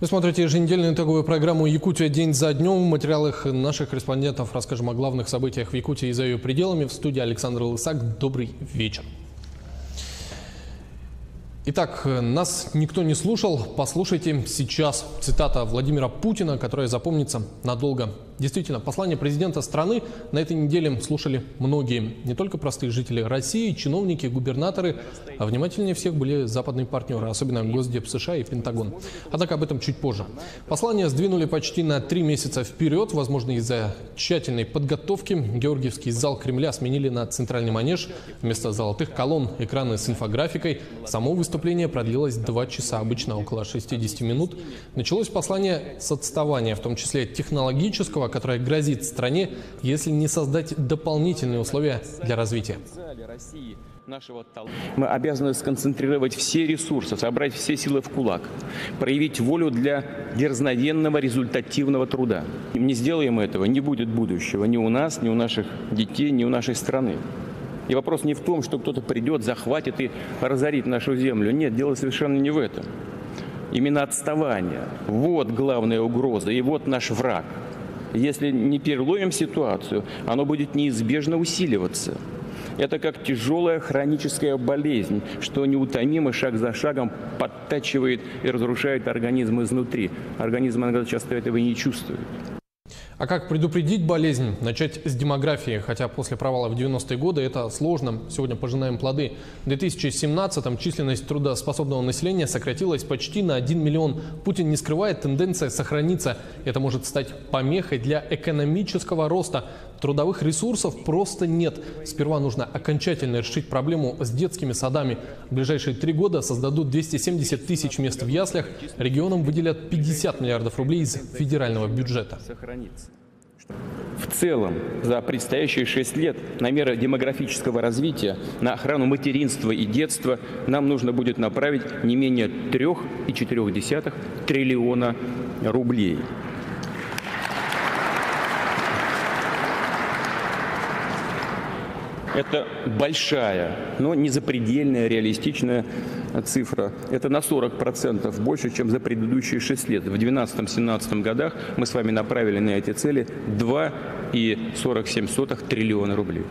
Вы смотрите еженедельную итоговую программу «Якутия. День за днем». В материалах наших корреспондентов расскажем о главных событиях в Якутии и за ее пределами. В студии Александр Лысак. Добрый вечер. Итак, нас никто не слушал. Послушайте сейчас цитата Владимира Путина, которая запомнится надолго. Действительно, послание президента страны на этой неделе слушали многие. Не только простые жители России, чиновники, губернаторы, а внимательнее всех были западные партнеры, особенно Госдеп США и Пентагон. Однако об этом чуть позже. Послание сдвинули почти на 3 месяца вперед, возможно, из-за тщательной подготовки. Георгиевский зал Кремля сменили на центральный манеж. Вместо золотых колонн экраны с инфографикой. Само выступление продлилось 2 часа, обычно около 60 минут. Началось послание с отставания, в том числе технологического, которое грозит стране, если не создать дополнительные условия для развития. Мы обязаны сконцентрировать все ресурсы, собрать все силы в кулак, проявить волю для дерзновенного результативного труда. Не сделаем этого, не будет будущего ни у нас, ни у наших детей, ни у нашей страны. И вопрос не в том, что кто-то придет, захватит и разорит нашу землю. Нет, дело совершенно не в этом. Именно отставание. Вот главная угроза и вот наш враг. Если не переломим ситуацию, оно будет неизбежно усиливаться. Это как тяжелая хроническая болезнь, что неутомимо шаг за шагом подтачивает и разрушает организм изнутри. Организм иногда часто этого и не чувствует. А как предупредить болезнь? Начать с демографии, хотя после провала в 90-е годы это сложно. Сегодня пожинаем плоды. В 2017-м численность трудоспособного населения сократилась почти на 1 миллион. Путин не скрывает, тенденция сохранится. Это может стать помехой для экономического роста. Трудовых ресурсов просто нет. Сперва нужно окончательно решить проблему с детскими садами. В ближайшие 3 года создадут 270 тысяч мест в яслях. Регионам выделят 50 миллиардов рублей из федерального бюджета. В целом, за предстоящие 6 лет на меры демографического развития, на охрану материнства и детства нам нужно будет направить не менее 3,4 триллиона рублей. Это большая, но не запредельная, реалистичная цифра. Это на 40% больше, чем за предыдущие 6 лет. В 2012-2017 годах мы с вами направили на эти цели 2,47 триллиона рублей.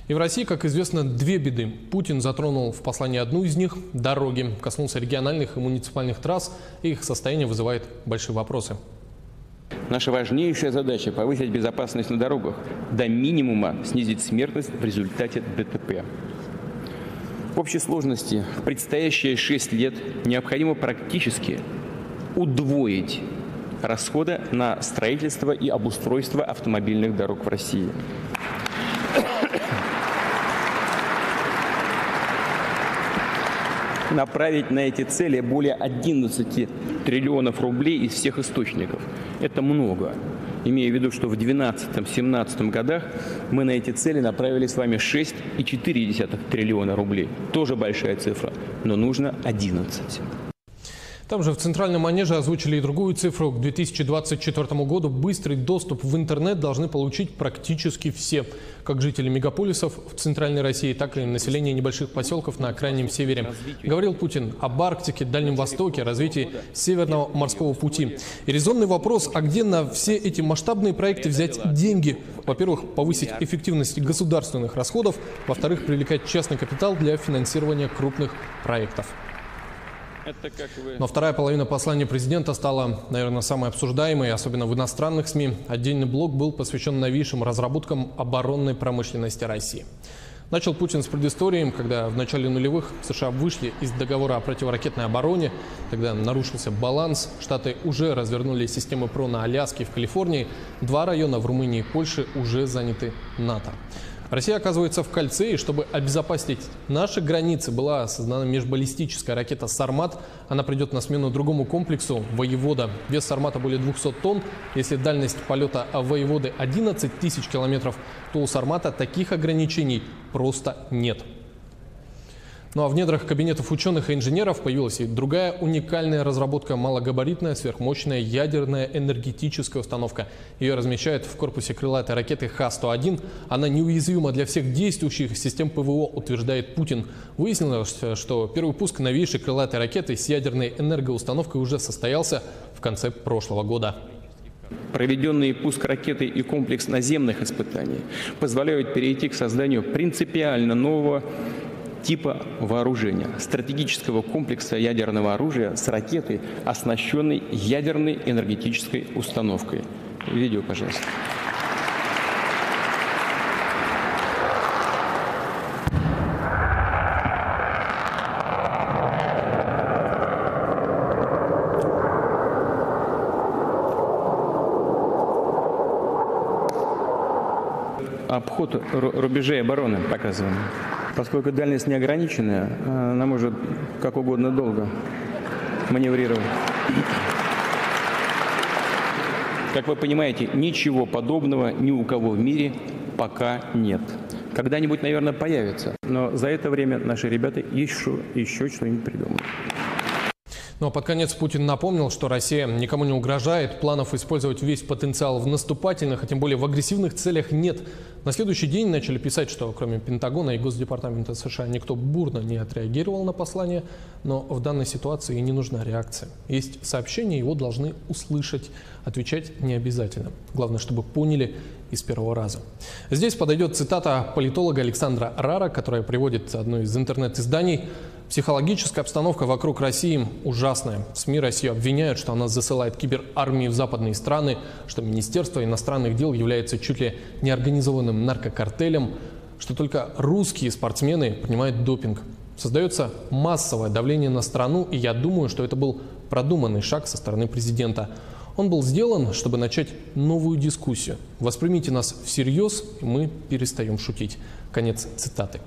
И в России, как известно, 2 беды. Путин затронул в послании одну из них – дороги. Коснулся региональных и муниципальных трасс, и их состояние вызывает большие вопросы. Наша важнейшая задача – повысить безопасность на дорогах, до минимума снизить смертность в результате ДТП. В общей сложности в предстоящие 6 лет необходимо практически удвоить расходы на строительство и обустройство автомобильных дорог в России. Направить на эти цели более 11 триллионов рублей из всех источников. Это много. Имея в виду, что в 2012-2017 годах мы на эти цели направили с вами 6,4 триллиона рублей. Тоже большая цифра, но нужно 11. Там же в центральном манеже озвучили и другую цифру. К 2024 году быстрый доступ в интернет должны получить практически все. Как жители мегаполисов в центральной России, так и население небольших поселков на крайнем севере. Говорил Путин об Арктике, Дальнем Востоке, развитии Северного морского пути. И резонный вопрос, а где на все эти масштабные проекты взять деньги? Во-первых, повысить эффективность государственных расходов. Во-вторых, привлекать частный капитал для финансирования крупных проектов. Но вторая половина послания президента стала, наверное, самой обсуждаемой, особенно в иностранных СМИ. Отдельный блок был посвящен новейшим разработкам оборонной промышленности России. Начал Путин с предыстории, когда в начале нулевых США вышли из договора о противоракетной обороне, тогда нарушился баланс. Штаты уже развернули системы ПРО на Аляске и в Калифорнии. 2 района в Румынии и Польше уже заняты НАТО. Россия оказывается в кольце, и чтобы обезопасить наши границы, была создана межбаллистическая ракета «Сармат». Она придет на смену другому комплексу «Воевода». Вес «Сармата» более 200 тонн. Если дальность полета «Воеводы» 11 тысяч километров, то у «Сармата» таких ограничений просто нет. Ну а в недрах кабинетов ученых и инженеров появилась и другая уникальная разработка – малогабаритная сверхмощная ядерная энергетическая установка. Ее размещают в корпусе крылатой ракеты Х-101. Она неуязвима для всех действующих систем ПВО, утверждает Путин. Выяснилось, что первый пуск новейшей крылатой ракеты с ядерной энергоустановкой уже состоялся в конце прошлого года. Проведенный пуск ракеты и комплекс наземных испытаний позволяют перейти к созданию принципиально нового типа вооружения – стратегического комплекса ядерного оружия с ракетой, оснащенной ядерной энергетической установкой. Видео, пожалуйста. Обход рубежей обороны показываем. Поскольку дальность неограниченная, она может как угодно долго маневрировать. Как вы понимаете, ничего подобного ни у кого в мире пока нет. Когда-нибудь, наверное, появится, но за это время наши ребята еще что-нибудь придумают. Ну а под конец Путин напомнил, что Россия никому не угрожает, планов использовать весь потенциал в наступательных, а тем более в агрессивных целях нет. На следующий день начали писать, что кроме Пентагона и Госдепартамента США никто бурно не отреагировал на послание, но в данной ситуации не нужна реакция. Есть сообщение, его должны услышать, отвечать не обязательно. Главное, чтобы поняли из первого раза. Здесь подойдет цитата политолога Александра Рара, которая приводит одно из интернет-изданий. Психологическая обстановка вокруг России ужасная. СМИ Россию обвиняют, что она засылает киберармии в западные страны, что Министерство иностранных дел является чуть ли не организованным наркокартелем, что только русские спортсмены принимают допинг. Создается массовое давление на страну, и я думаю, что это был продуманный шаг со стороны президента. Он был сделан, чтобы начать новую дискуссию. Воспримите нас всерьез, и мы перестаем шутить. Конец цитаты.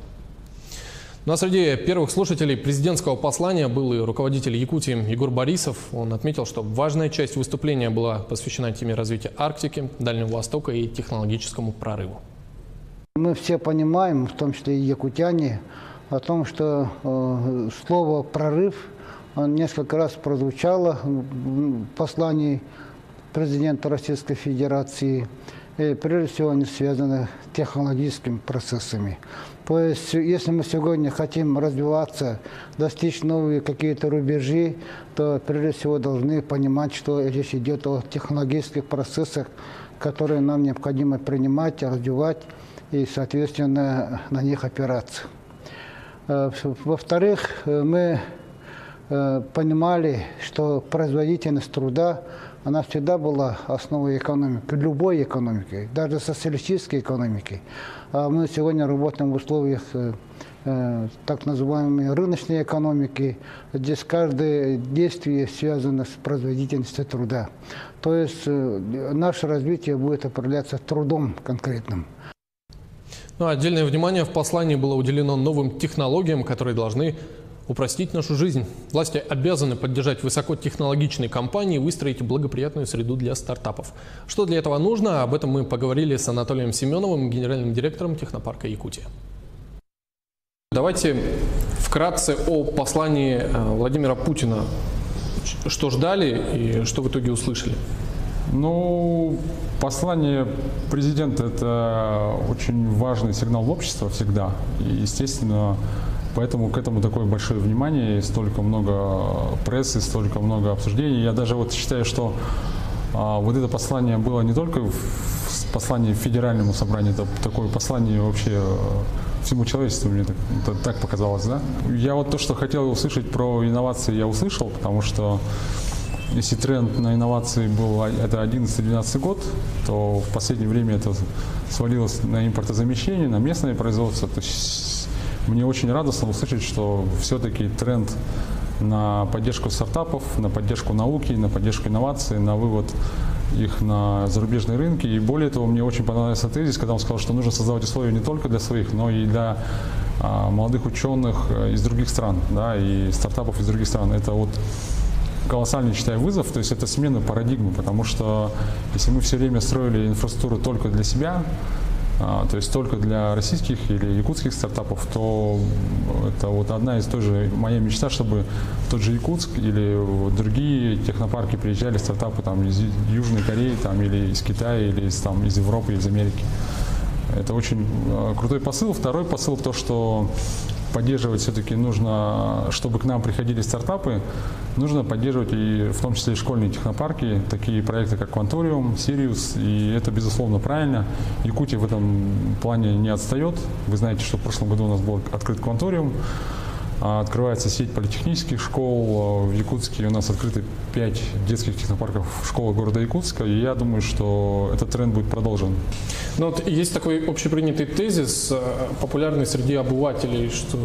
Ну а среди первых слушателей президентского послания был и руководитель Якутии Егор Борисов. Он отметил, что важная часть выступления была посвящена теме развития Арктики, Дальнего Востока и технологическому прорыву. Мы все понимаем, в том числе и якутяне, о том, что слово «прорыв» несколько раз прозвучало в послании президента Российской Федерации. И прежде всего они связаны с технологическими процессами. То есть, если мы сегодня хотим развиваться, достичь новые какие-то рубежи, то прежде всего должны понимать, что речь идет о технологических процессах, которые нам необходимо принимать, развивать и, соответственно, на них опираться. Во-вторых, мы понимали, что производительность труда, она всегда была основой экономики, любой экономики, даже социалистической экономики. А мы сегодня работаем в условиях так называемой рыночной экономики. Здесь каждое действие связано с производительностью труда. То есть наше развитие будет определяться трудом конкретным. Ну, отдельное внимание в послании было уделено новым технологиям, которые должны упростить нашу жизнь. Власти обязаны поддержать высокотехнологичные компании и выстроить благоприятную среду для стартапов. Что для этого нужно? Об этом мы поговорили с Анатолием Семеновым, генеральным директором технопарка «Якутия». Давайте вкратце о послании Владимира Путина. Что ждали и что в итоге услышали? Ну, послание президента – это очень важный сигнал в общество всегда. И, естественно, поэтому к этому такое большое внимание, и столько много прессы, столько много обсуждений. Я даже вот считаю, что вот это послание было не только в послании Федеральному собранию, это такое послание вообще всему человечеству, мне так показалось, да? Я вот то, что хотел услышать про инновации, я услышал, потому что если тренд на инновации был это 11-12 год, то в последнее время это свалилось на импортозамещение, на местное производство. То есть мне очень радостно услышать, что все-таки тренд на поддержку стартапов, на поддержку науки, на поддержку инноваций, на вывод их на зарубежные рынки. И более того, мне очень понравился тезис, когда он сказал, что нужно создавать условия не только для своих, но и для молодых ученых из других стран, да, и стартапов из других стран. Это вот колоссальный, считаю, вызов, то есть это смена парадигмы, потому что если мы все время строили инфраструктуру только для себя, то есть только для российских или якутских стартапов, то это вот одна из той же моя мечта, чтобы в тот же Якутск или другие технопарки приезжали стартапы там из Южной Кореи там, или из Китая, или из Европы, из Америки. Это очень крутой посыл. Второй посыл то, что поддерживать все-таки нужно, чтобы к нам приходили стартапы, нужно поддерживать и в том числе и школьные технопарки, такие проекты как Quantorium, Sirius, и это безусловно правильно. Якутия в этом плане не отстает. Вы знаете, что в прошлом году у нас был открыт Quantorium, открывается сеть политехнических школ. В Якутске у нас открыты 5 детских технопарков в школах города Якутска, и я думаю, что этот тренд будет продолжен. Но вот есть такой общепринятый тезис, популярный среди обывателей, что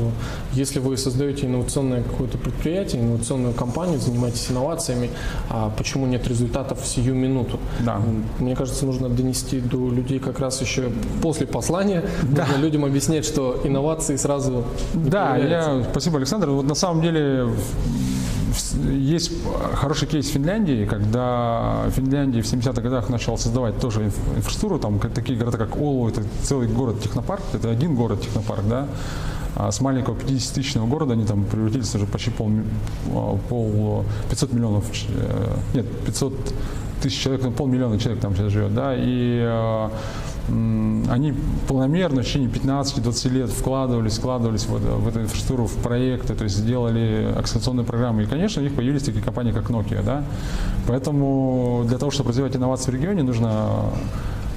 если вы создаете инновационное какое-то предприятие, инновационную компанию, занимаетесь инновациями, а почему нет результатов в сию минуту? Да. Мне кажется, нужно донести до людей как раз еще после послания. Да. Нужно людям объяснять, что инновации сразу не появляются. Спасибо, Александр. Вот на самом деле есть хороший кейс Финляндии, когда Финляндия в 70-х годах начала создавать тоже инфраструктуру, там такие города, как Оулу, это целый город-технопарк, это один город-технопарк, да, а с маленького 50-тысячного города они там превратились уже почти 500 миллионов, нет, 500 тысяч человек, полмиллиона человек там сейчас живет, да, и они планомерно в течение 15-20 лет вкладывались в эту инфраструктуру, в проекты, то есть сделали акселерационные программы. И, конечно, у них появились такие компании, как Nokia. Да? Поэтому для того, чтобы развивать инновации в регионе, нужно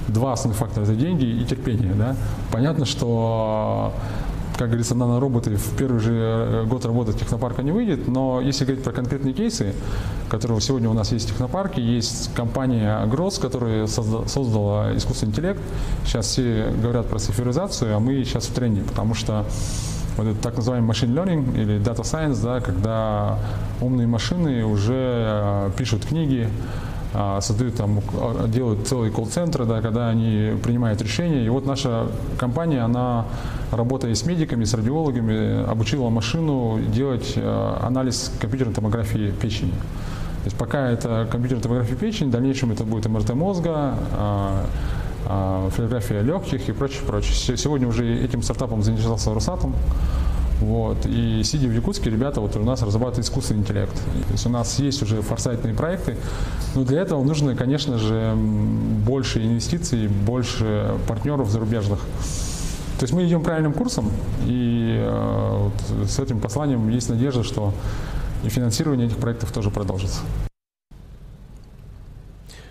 два основных фактора – это деньги и терпение. Да? Понятно, что, как говорится, нанороботы в первый же год работы технопарка не выйдет, но если говорить про конкретные кейсы, которые сегодня у нас есть в технопарке, есть компания Gross, которая создала искусственный интеллект. Сейчас все говорят про цифровизацию, а мы сейчас в тренде, потому что вот это так называемый machine learning или data science, да, когда умные машины уже пишут книги, создают там, делают целые колл-центры, да, когда они принимают решения. И вот наша компания, она, работая с медиками, с радиологами, обучила машину делать анализ компьютерной томографии печени. То есть пока это компьютерная томография печени, в дальнейшем это будет МРТ мозга, флюорография легких и прочее, прочее. Сегодня уже этим стартапом заинтересовался Росатом. Вот. И сидя в Якутске, ребята вот у нас разрабатывают искусственный интеллект. То есть у нас есть уже форсайтные проекты, но для этого нужно, конечно же, больше инвестиций, больше партнеров зарубежных. То есть мы идем правильным курсом, и вот с этим посланием есть надежда, что и финансирование этих проектов тоже продолжится.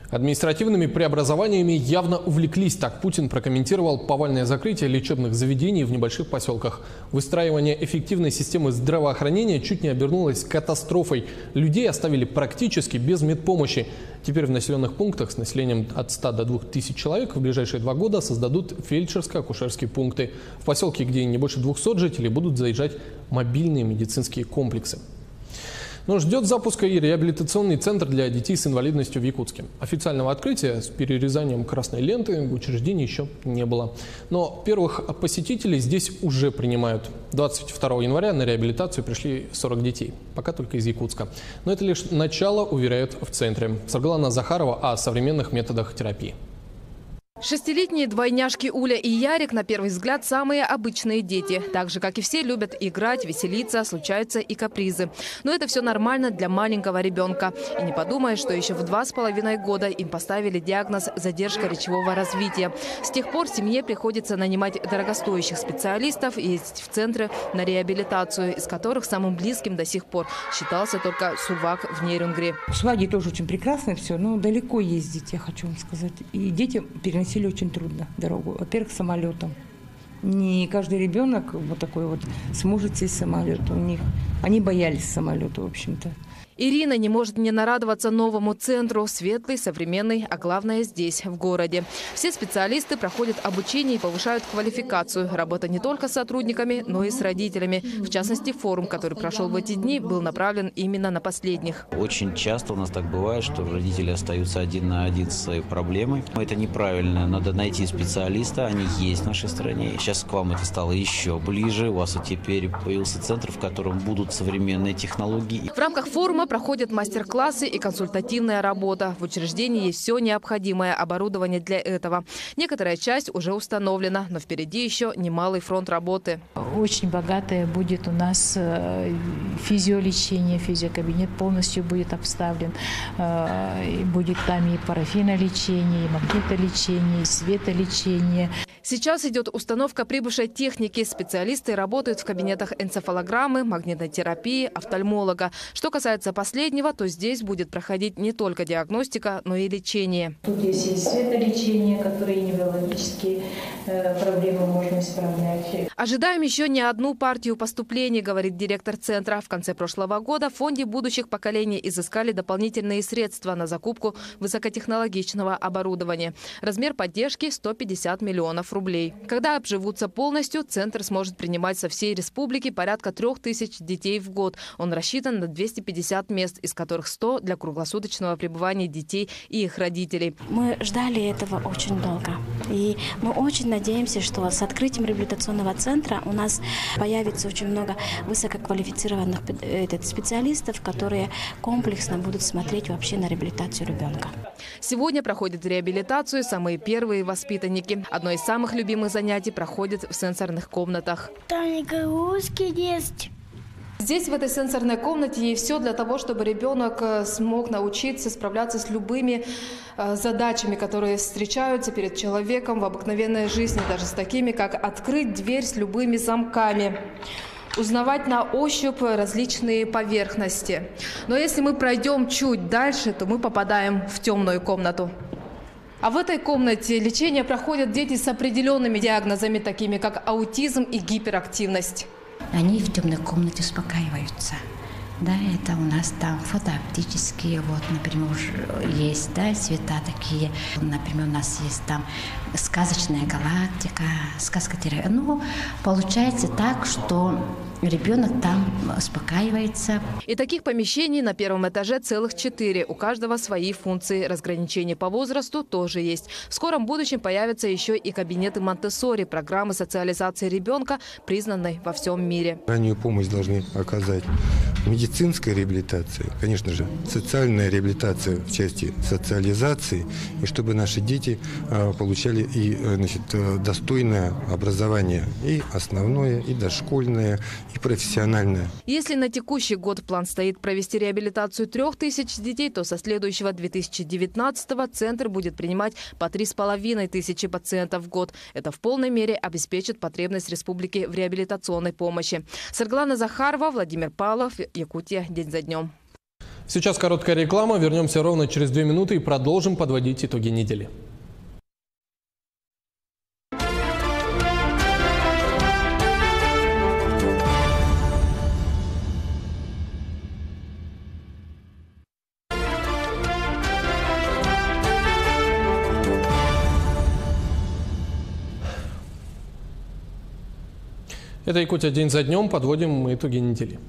Административными преобразованиями явно увлеклись. Так Путин прокомментировал повальное закрытие лечебных заведений в небольших поселках. Выстраивание эффективной системы здравоохранения чуть не обернулось катастрофой. Людей оставили практически без медпомощи. Теперь в населенных пунктах с населением от 100 до 2000 человек в ближайшие 2 года создадут фельдшерско-акушерские пункты. В поселке, где не больше 200 жителей, будут заезжать мобильные медицинские комплексы. Но ждет запуска и реабилитационный центр для детей с инвалидностью в Якутске. Официального открытия с перерезанием красной ленты в учреждении еще не было. Но первых посетителей здесь уже принимают. 22 января на реабилитацию пришли 40 детей. Пока только из Якутска. Но это лишь начало, уверяют в центре. Саргалана Захарова о современных методах терапии. 6-летние двойняшки Уля и Ярик на первый взгляд самые обычные дети. Так же, как и все, любят играть, веселиться, случаются и капризы. Но это все нормально для маленького ребенка. И не подумаешь, что еще в 2,5 года им поставили диагноз «задержка речевого развития». С тех пор семье приходится нанимать дорогостоящих специалистов и ездить в центры на реабилитацию, из которых самым близким до сих пор считался только Сувак в Нерюнгри. В Шлаге тоже очень прекрасно все, но далеко ездить, я хочу вам сказать. И детям переносили очень трудно дорогу. Во-первых, самолетом. Не каждый ребенок вот такой вот сможет сесть в самолет. У них они боялись самолета, в общем-то. Ирина не может не нарадоваться новому центру. Светлый, современный, а главное здесь, в городе. Все специалисты проходят обучение и повышают квалификацию. Работа не только с сотрудниками, но и с родителями. В частности, форум, который прошел в эти дни, был направлен именно на последних. Очень часто у нас так бывает, что родители остаются один на один со своей проблемой. Это неправильно. Надо найти специалиста. Они есть в нашей стране. Сейчас к вам это стало еще ближе. У вас теперь появился центр, в котором будут современные технологии. В рамках форума Дома проходят мастер-классы и консультативная работа. В учреждении есть все необходимое оборудование для этого. Некоторая часть уже установлена, но впереди еще немалый фронт работы. Очень богатое будет у нас физиолечение, физиокабинет полностью будет обставлен. Будет там и парафинолечение, и магнитолечение, и светолечение. Сейчас идет установка прибывшей техники. Специалисты работают в кабинетах энцефалограммы, магнитной терапии, офтальмолога. Что касается последнего, то здесь будет проходить не только диагностика, но и лечение. Тут есть и светолечение, которые неврологические проблемы можно исправлять. Ожидаем еще не одну партию поступлений, говорит директор центра. В конце прошлого года в фонде будущих поколений изыскали дополнительные средства на закупку высокотехнологичного оборудования. Размер поддержки – 150 миллионов рублей. Когда обживутся полностью, центр сможет принимать со всей республики порядка 3000 детей в год. Он рассчитан на 250 мест, из которых 100 для круглосуточного пребывания детей и их родителей. Мы ждали этого очень долго. И мы очень надеемся, что с открытием реабилитационного центра у нас появится очень много высококвалифицированных специалистов, которые комплексно будут смотреть вообще на реабилитацию ребенка. Сегодня проходят реабилитацию самые первые воспитанники. Одно из самых любимых занятий проходит в сенсорных комнатах. Там игрушки есть. Здесь, в этой сенсорной комнате, есть все для того, чтобы ребенок смог научиться справляться с любыми задачами, которые встречаются перед человеком в обыкновенной жизни, даже с такими, как открыть дверь с любыми замками, узнавать на ощупь различные поверхности. Но если мы пройдем чуть дальше, то мы попадаем в темную комнату. А в этой комнате лечение проходят дети с определенными диагнозами, такими как аутизм и гиперактивность. Они в темной комнате успокаиваются. Да, это у нас там фотооптические, вот, например, есть, да, цвета такие. Например, у нас есть там сказочная галактика, сказкотерапия. Ну, получается так, что ребенок там успокаивается. И таких помещений на первом этаже целых 4. У каждого свои функции. Разграничения по возрасту тоже есть. В скором будущем появятся еще и кабинеты Монтессори, программы социализации ребенка, признанной во всем мире. Раннюю помощь должны оказать медицинская реабилитация, конечно же, социальная реабилитация в части социализации, и чтобы наши дети получали и, значит, достойное образование, и основное, и дошкольное, и профессиональное. Если на текущий год план стоит провести реабилитацию 3000 детей, то со следующего 2019-го центр будет принимать по 3500 пациентов в год. Это в полной мере обеспечит потребность республики в реабилитационной помощи. Сарглана Захарова, Владимир Павлов, Якутия. День за днем. Сейчас короткая реклама. Вернемся ровно через 2 минуты и продолжим подводить итоги недели. Это Якутия день за днем. Подводим итоги недели.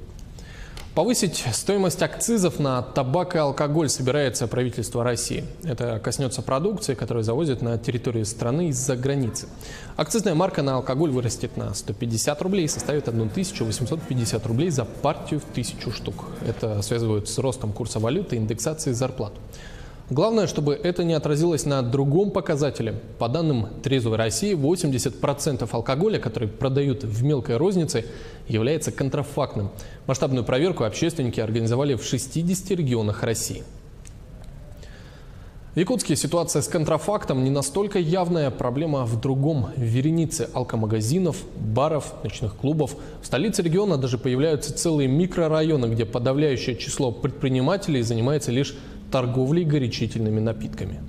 Повысить стоимость акцизов на табак и алкоголь собирается правительство России. Это коснется продукции, которую завозят на территорию страны из-за границы. Акцизная марка на алкоголь вырастет на 150 рублей и составит 1850 рублей за партию в 1000 штук. Это связывают с ростом курса валюты и индексацией зарплат. Главное, чтобы это не отразилось на другом показателе. По данным Трезвой России, 80% алкоголя, который продают в мелкой рознице, является контрафактным. Масштабную проверку общественники организовали в 60 регионах России. В Якутске ситуация с контрафактом не настолько явная, проблема в другом. В веренице алкомагазинов, баров, ночных клубов. В столице региона даже появляются целые микрорайоны, где подавляющее число предпринимателей занимается лишь торговлей горячительными напитками.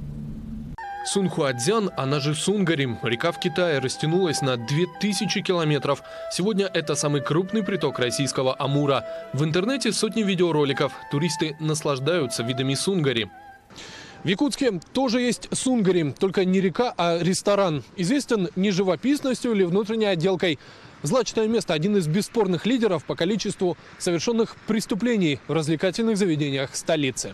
Сунхуадзян, она же Сунгари, река в Китае, растянулась на 2000 километров. Сегодня это самый крупный приток российского Амура. В интернете сотни видеороликов. Туристы наслаждаются видами Сунгари. В Якутске тоже есть Сунгари, только не река, а ресторан. Известен не живописностью или внутренней отделкой. Злачное место – один из бесспорных лидеров по количеству совершенных преступлений в развлекательных заведениях столицы.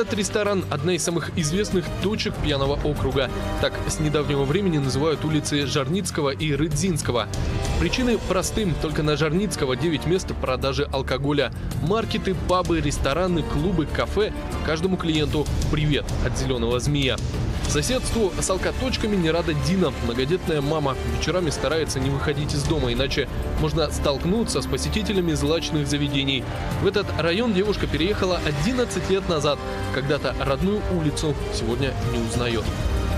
Этот ресторан – одна из самых известных точек пьяного округа. Так с недавнего времени называют улицы Жарницкого и Рыдзинского. Причины просты. Только на Жарницкого 9 мест продажи алкоголя. Маркеты, пабы, рестораны, клубы, кафе. Каждому клиенту привет от зеленого змея. Соседству с алкоточками не рада Дина. Многодетная мама вечерами старается не выходить из дома, иначе можно столкнуться с посетителями злачных заведений. В этот район девушка переехала 11 лет назад. Когда-то родную улицу сегодня не узнает.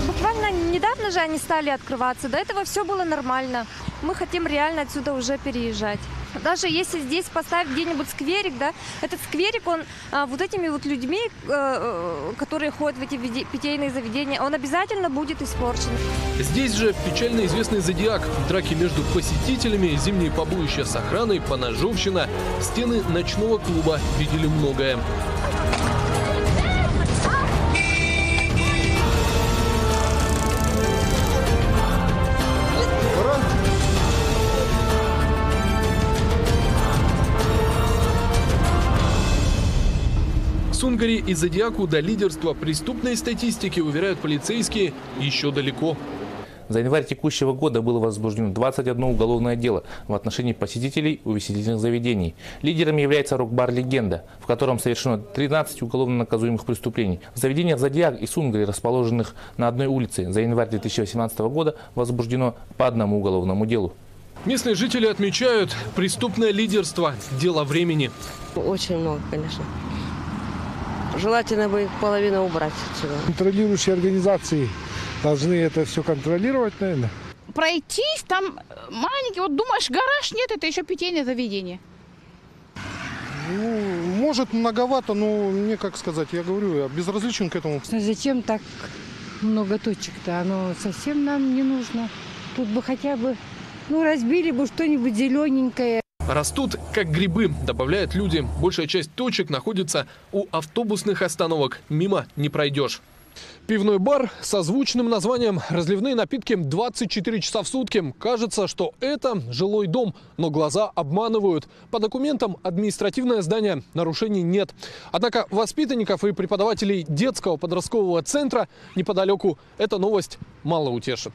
Буквально недавно же они стали открываться. До этого все было нормально. Мы хотим реально отсюда уже переезжать. Даже если здесь поставить где-нибудь скверик, да, этот скверик, он вот этими вот людьми, которые ходят в эти питейные заведения, он обязательно будет испорчен. Здесь же печально известный зодиак. Драки между посетителями, зимние побоища с охраной, поножовщина. Стены ночного клуба видели многое. Сунгари и Зодиаку до лидерства преступной статистики, уверяют полицейские, еще далеко. За январь текущего года было возбуждено 21 уголовное дело в отношении посетителей увеселительных заведений. Лидером является рок-бар «Легенда», в котором совершено 13 уголовно наказуемых преступлений. В заведениях «Зодиак» и «Сунгари», расположенных на одной улице, за январь 2018 года возбуждено по одному уголовному делу. Местные жители отмечают, преступное лидерство – дело времени. Очень много, конечно. Желательно бы их половину убрать отсюда. Контролирующие организации должны это все контролировать, наверное. Пройтись, там маленький, вот думаешь, гараж, нет, это еще питейное заведение. Ну, может, многовато, но мне, как сказать, я говорю, я безразличен к этому. Зачем так много точек-то? Оно совсем нам не нужно. Тут бы хотя бы, разбили бы что-нибудь зелененькое. Растут как грибы, добавляют люди. Большая часть точек находится у автобусных остановок. Мимо не пройдешь. Пивной бар со звучным названием «Разливные напитки 24 часа в сутки». Кажется, что это жилой дом, но глаза обманывают. По документам административное здание, нарушений нет. Однако воспитанников и преподавателей детского подросткового центра неподалеку эта новость мало утешит.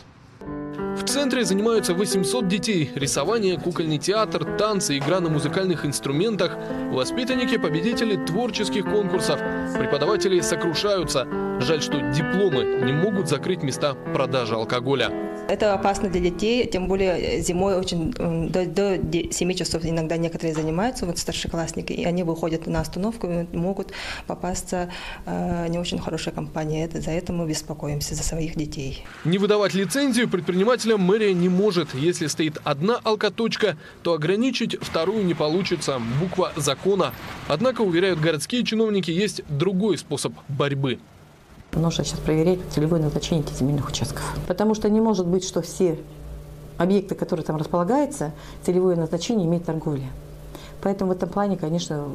В центре занимаются 800 детей. Рисование, кукольный театр, танцы, игра на музыкальных инструментах. Воспитанники – победители творческих конкурсов. Преподаватели сокрушаются. Жаль, что дипломы не могут закрыть места продажи алкоголя. Это опасно для детей, тем более зимой очень до 7 часов иногда некоторые занимаются, вот старшеклассники, и они выходят на остановку, и могут попасться не очень хорошая компания. За это мы беспокоимся за своих детей. Не выдавать лицензию предпринимателям мэрия не может. Если стоит одна алкоточка, то ограничить вторую не получится. Буква закона. Однако, уверяют городские чиновники, есть другой способ борьбы. Нужно сейчас проверять целевое назначение этих земельных участков. Потому что не может быть, что все объекты, которые там располагаются, целевое назначение имеет торговля. Поэтому в этом плане, конечно,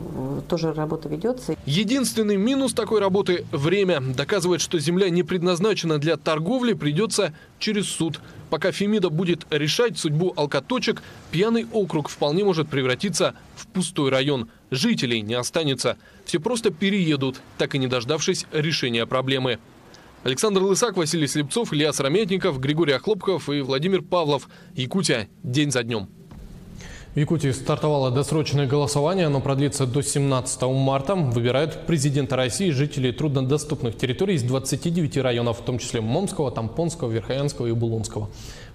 тоже работа ведется. Единственный минус такой работы – время. Доказывать, что земля не предназначена для торговли, придется через суд. Пока Фемида будет решать судьбу алкоточек, пьяный округ вполне может превратиться в пустой район. Жителей не останется. Все просто переедут, так и не дождавшись решения проблемы. Александр Лысак, Василий Слепцов, Илья Сыромятников, Григорий Охлопков и Владимир Павлов. Якутия. День за днем. В Якутии стартовало досрочное голосование. Оно продлится до 17 марта. Выбирают президента России жители труднодоступных территорий из 29 районов, в том числе Момского, Тампонского, Верхоянского и Булонского.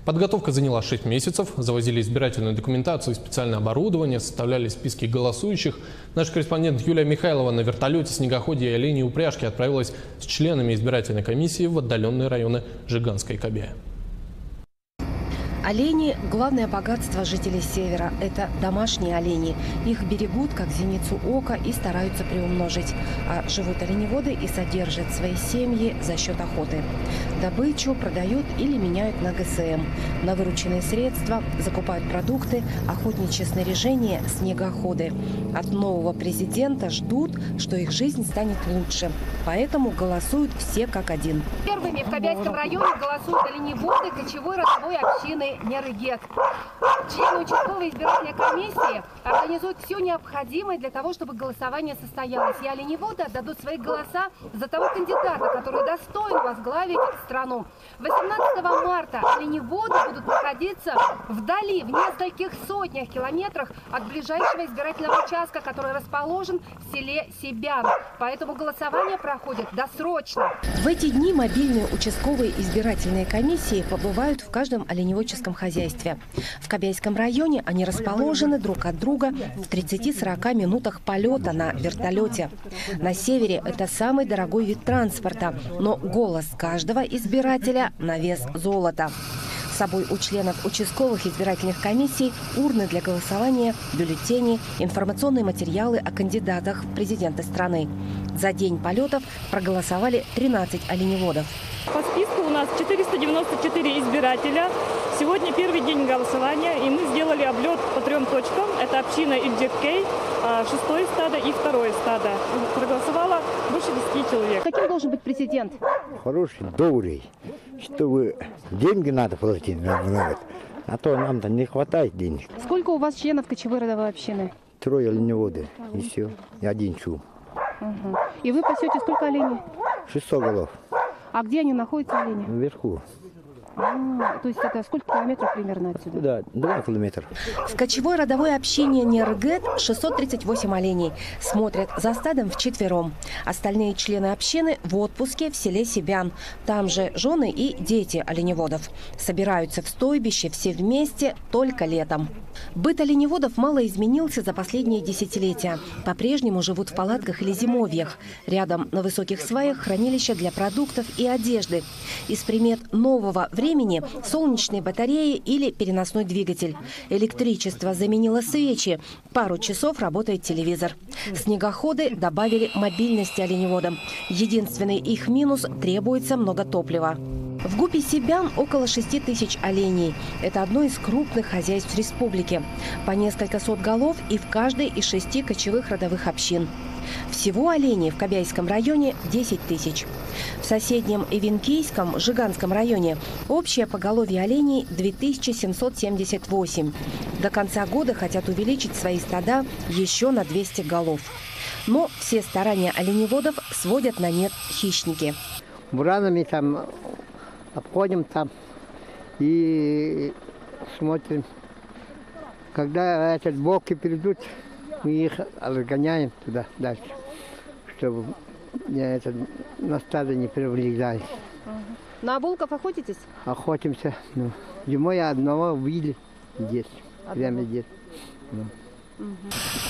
Подготовка заняла 6 месяцев. Завозили избирательную документацию и специальное оборудование, составляли списки голосующих. Наш корреспондент Юлия Михайлова на вертолете, снегоходе и оленей упряжке отправилась с членами избирательной комиссии в отдаленные районы Жиганска и Кабея. Олени – главное богатство жителей Севера. Это домашние олени. Их берегут, как зеницу ока, и стараются приумножить. А живут оленеводы и содержат свои семьи за счет охоты. Добычу продают или меняют на ГСМ. На вырученные средства закупают продукты, охотничье снаряжение, снегоходы. От нового президента ждут, что их жизнь станет лучше. Поэтому голосуют все как один. Первыми в Кабяйском районе голосуют оленеводы кочевой родовой общины Нерыгет. Члены участкового участковая избирательная комиссия организует все необходимое для того, чтобы голосование состоялось. И оленеводы отдадут свои голоса за того кандидата, который достоин возглавить страну. 18 марта оленеводы будут находиться вдали, в нескольких сотнях километрах от ближайшего избирательного участка, который расположен в селе Себян. Поэтому голосование проходит досрочно. В эти дни мобильные участковые избирательные комиссии побывают в каждом оленеводческом хозяйстве. В Кобяйском районе они расположены друг от друга в 30-40 минутах полета на вертолете. На севере это самый дорогой вид транспорта, но голос каждого избирателя на вес золота. С собой у членов участковых избирательных комиссий урны для голосования, бюллетени, информационные материалы о кандидатах в президенты страны. За день полетов проголосовали 13 оленеводов. По списку у нас 494 избирателя. Сегодня первый день голосования, и мы сделали облет по 3 точкам. Это община Ильджеккей, 6-е стадо и 2-е стадо. Проголосовало больше 10 человек. Каким должен быть президент? Хороший, добрый, чтобы деньги надо платить, а то нам-то не хватает денег. Сколько у вас членов кочевой родовой общины? 3 оленеводы, и все, и 1 чу. Угу. И вы пасете сколько оленей? 600 голов. А где они находятся, олени? Вверху. То есть это сколько километров примерно отсюда? Да, 2 километра. В кочевой родовой общине Нергет 638 оленей. Смотрят за стадом вчетвером. Остальные члены общины в отпуске в селе Себян. Там же жены и дети оленеводов. Собираются в стойбище все вместе только летом. Быт оленеводов мало изменился за последние десятилетия. По-прежнему живут в палатках или зимовьях. Рядом на высоких сваях хранилища для продуктов и одежды. Из примет нового времени – солнечные батареи или переносной двигатель. Электричество заменило свечи. Пару часов работает телевизор. Снегоходы добавили мобильности оленеводам. Единственный их минус – требуется много топлива. В ГУПе Себян около 6 тысяч оленей. Это одно из крупных хозяйств республики. По несколько сот голов и в каждой из 6 кочевых родовых общин. Всего оленей в Кобяйском районе 10 тысяч. В соседнем Ивенкийском, Жиганском районе общее поголовье оленей 2778. До конца года хотят увеличить свои стада еще на 200 голов. Но все старания оленеводов сводят на нет хищники. Буранами там обходим там и смотрим. Когда этот волки придут, мы их разгоняем туда дальше, чтобы на стадо не привлекались. На волков охотитесь? Охотимся. Зимой одного убили здесь, прямо здесь.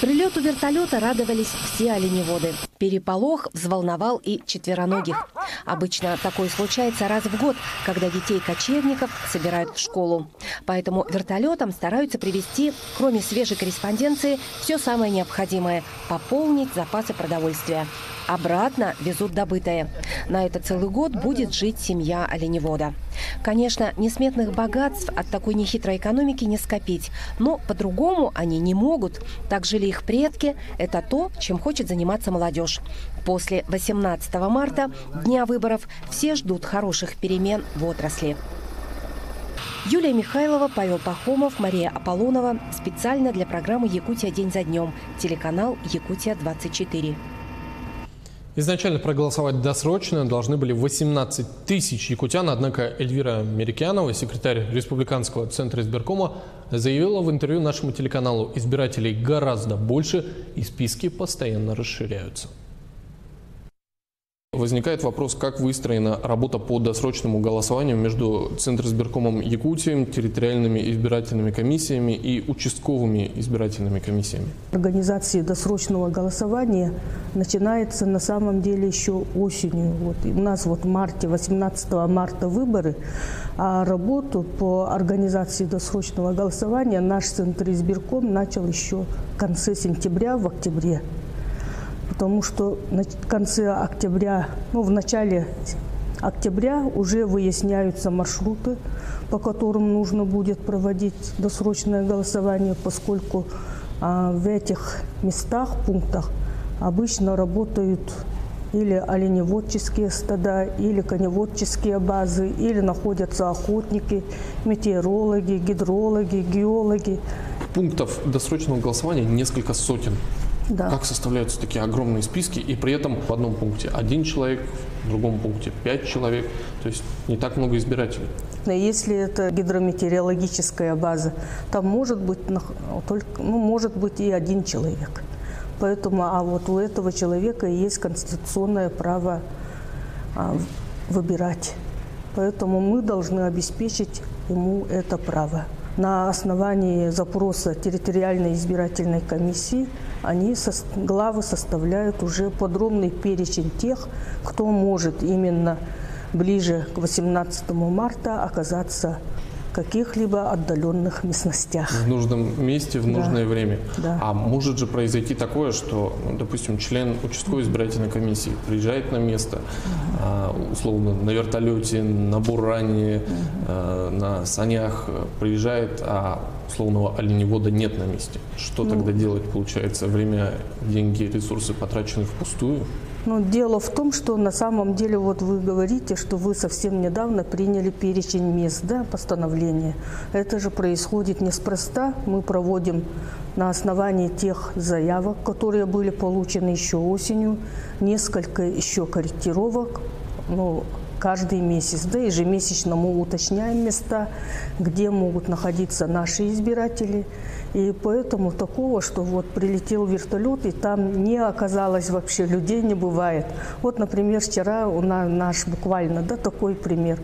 Прилету вертолета радовались все оленеводы. Переполох взволновал и четвероногих. Обычно такое случается раз в год, когда детей-кочевников собирают в школу. Поэтому вертолетом стараются привезти, кроме свежей корреспонденции, все самое необходимое – пополнить запасы продовольствия. Обратно везут добытое. На это целый год будет жить семья оленевода. Конечно, несметных богатств от такой нехитрой экономики не скопить. Но по-другому они не могут. Так жили их предки. Это то, чем хочет заниматься молодежь. После 18 марта, дня выборов, все ждут хороших перемен в отрасли. Юлия Михайлова, Павел Пахомов, Мария Аполлонова. Специально для программы «Якутия. День за днем». Телеканал «Якутия-24». Изначально проголосовать досрочно должны были 18 тысяч якутян, однако Эльвира Мерикянова, секретарь Республиканского центра избиркома, заявила в интервью нашему телеканалу: избирателей гораздо больше и списки постоянно расширяются. Возникает вопрос, как выстроена работа по досрочному голосованию между Центризбиркомом Якутии, территориальными избирательными комиссиями и участковыми избирательными комиссиями. Организация досрочного голосования начинается на самом деле еще осенью. У нас в марте, 18 марта выборы, а работу по организации досрочного голосования наш Центризбирком начал еще в конце сентября, в октябре. Потому что в конце октября, в начале октября уже выясняются маршруты, по которым нужно будет проводить досрочное голосование, поскольку в этих местах, пунктах обычно работают или оленеводческие стада, или коневодческие базы, или находятся охотники, метеорологи, гидрологи, геологи. Пунктов досрочного голосования несколько сотен. Да. Как составляются такие огромные списки, и при этом в одном пункте 1 человек, в другом пункте 5 человек, то есть не так много избирателей. Если это гидрометеорологическая база, там может быть, может быть и 1 человек. Поэтому, а вот у этого человека есть конституционное право выбирать. Поэтому мы должны обеспечить ему это право. На основании запроса территориальной избирательной комиссии главы составляют уже подробный перечень тех, кто может именно ближе к 18 марта оказаться в каких-либо отдаленных местностях. В нужном месте, в нужное время. Да. А может же произойти такое, что, допустим, член участковой избирательной комиссии приезжает на место, условно, на вертолете, на буране, на санях приезжает, а условного оленевода нет на месте. Что тогда делать, получается? Время, деньги, ресурсы потрачены впустую? Дело в том, что на самом деле, вот вы говорите, что вы совсем недавно приняли перечень мест, да, постановление. Это же происходит неспроста. Мы проводим на основании тех заявок, которые были получены еще осенью, несколько еще корректировок, каждый месяц, да, ежемесячно мы уточняем места, где могут находиться наши избиратели. И поэтому такого, что вот прилетел вертолет, и там не оказалось вообще людей, не бывает. Вот, например, вчера у нас наш буквально, да, такой пример.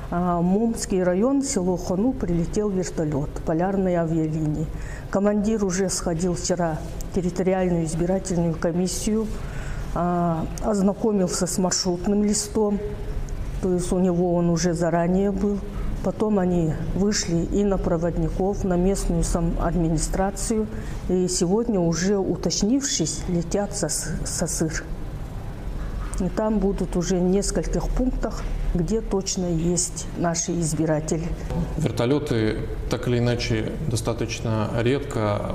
Мумский район, село Хону, прилетел вертолет полярной авиалинии. Командир уже сходил вчера в территориальную избирательную комиссию, ознакомился с маршрутным листом, то есть у него он уже заранее был. Потом они вышли и на проводников, на местную администрацию. И сегодня, уже уточнившись, летят со СЫР. И там будут уже в нескольких пунктах, где точно есть наши избиратели. Вертолеты так или иначе достаточно редко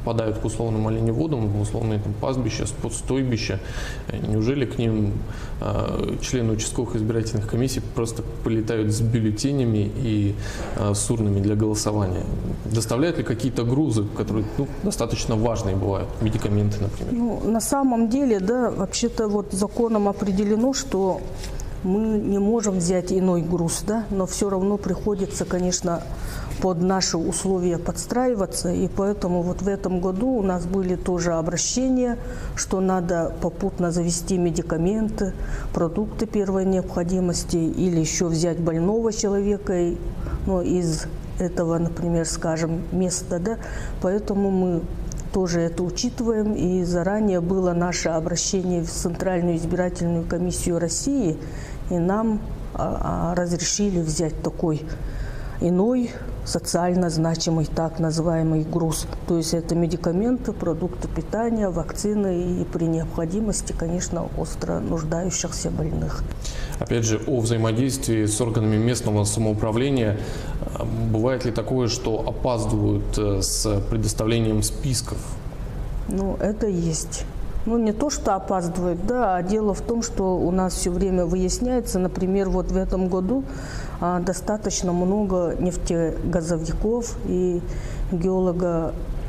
попадают к условным оленеводам, в условные пастбища, стойбища. Неужели к ним члены участковых избирательных комиссий просто полетают с бюллетенями и с урнами для голосования? Доставляют ли какие-то грузы, которые достаточно важные бывают, медикаменты, например? На самом деле, да, вообще-то вот законом определено, что мы не можем взять иной груз, да, но все равно приходится, конечно, под наши условия подстраиваться, и поэтому вот в этом году у нас были тоже обращения, что надо попутно завести медикаменты, продукты первой необходимости или еще взять больного человека из этого, например, скажем, места, да, поэтому мы тоже это учитываем, и заранее было наше обращение в Центральную избирательную комиссию России, и нам разрешили взять такой иной социально значимый, так называемый груз. То есть это медикаменты, продукты питания, вакцины и при необходимости, конечно, остро нуждающихся больных. Опять же, о взаимодействии с органами местного самоуправления. Бывает ли такое, что опаздывают с предоставлением списков? Это есть. Не то, что опаздывают, да, а дело в том, что у нас все время выясняется, например, вот в этом году достаточно много нефтегазовиков и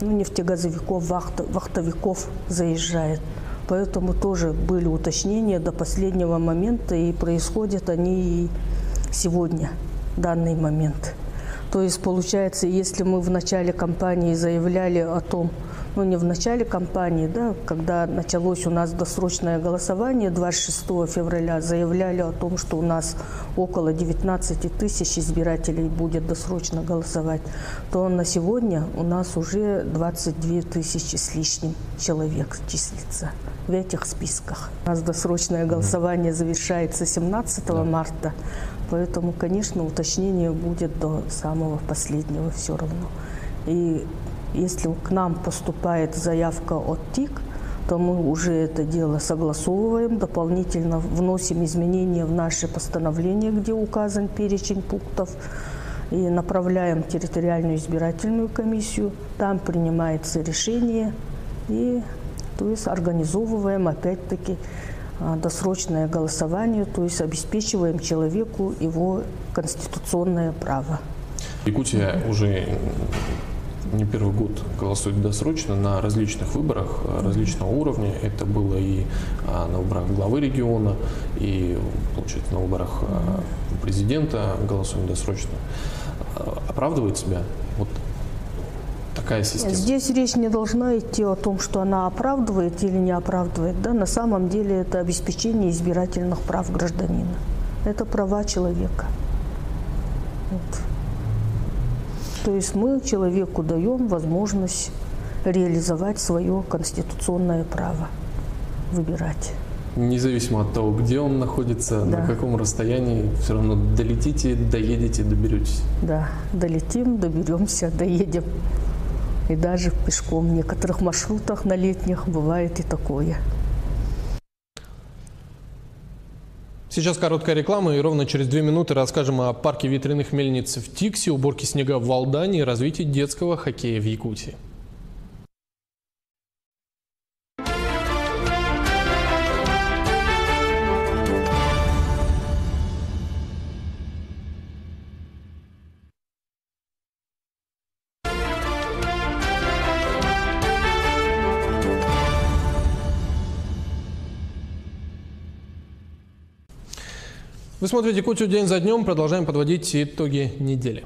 нефтегазовиков, вахтовиков заезжает. Поэтому тоже были уточнения до последнего момента, и происходят они и сегодня, в данный момент. То есть, получается, если мы в начале кампании заявляли о том, не в начале кампании, да, когда началось у нас досрочное голосование 26 февраля, заявляли о том, что у нас около 19 тысяч избирателей будет досрочно голосовать, то на сегодня у нас уже 22 тысячи с лишним человек числится в этих списках. У нас досрочное голосование завершается 17 марта, поэтому, конечно, уточнение будет до самого последнего все равно. И если к нам поступает заявка от ТИК, то мы уже это дело согласовываем, дополнительно вносим изменения в наше постановление, где указан перечень пунктов, и направляем в территориальную избирательную комиссию. Там принимается решение, и то есть организовываем опять-таки досрочное голосование, то есть обеспечиваем человеку его конституционное право. Якутия уже не первый год голосуют досрочно на различных выборах различного уровня. Это было и на выборах главы региона, и, получается, на выборах президента голосуем досрочно. Оправдывает себя вот такая система? Здесь речь не должна идти о том, что она оправдывает или не оправдывает. Да? На самом деле это обеспечение избирательных прав гражданина. Это права человека. Вот. То есть мы человеку даем возможность реализовать свое конституционное право, выбирать. Независимо от того, где он находится, да. На каком расстоянии, все равно долетите, доедете, доберетесь. Да, долетим, доберемся, доедем. И даже пешком в некоторых маршрутах на летних бывает и такое. Сейчас короткая реклама, и ровно через 2 минуты расскажем о парке ветряных мельниц в Тиксе, уборке снега в Алдане и развитии детского хоккея в Якутии. Вы смотрите Якутию день за днем. Продолжаем подводить итоги недели.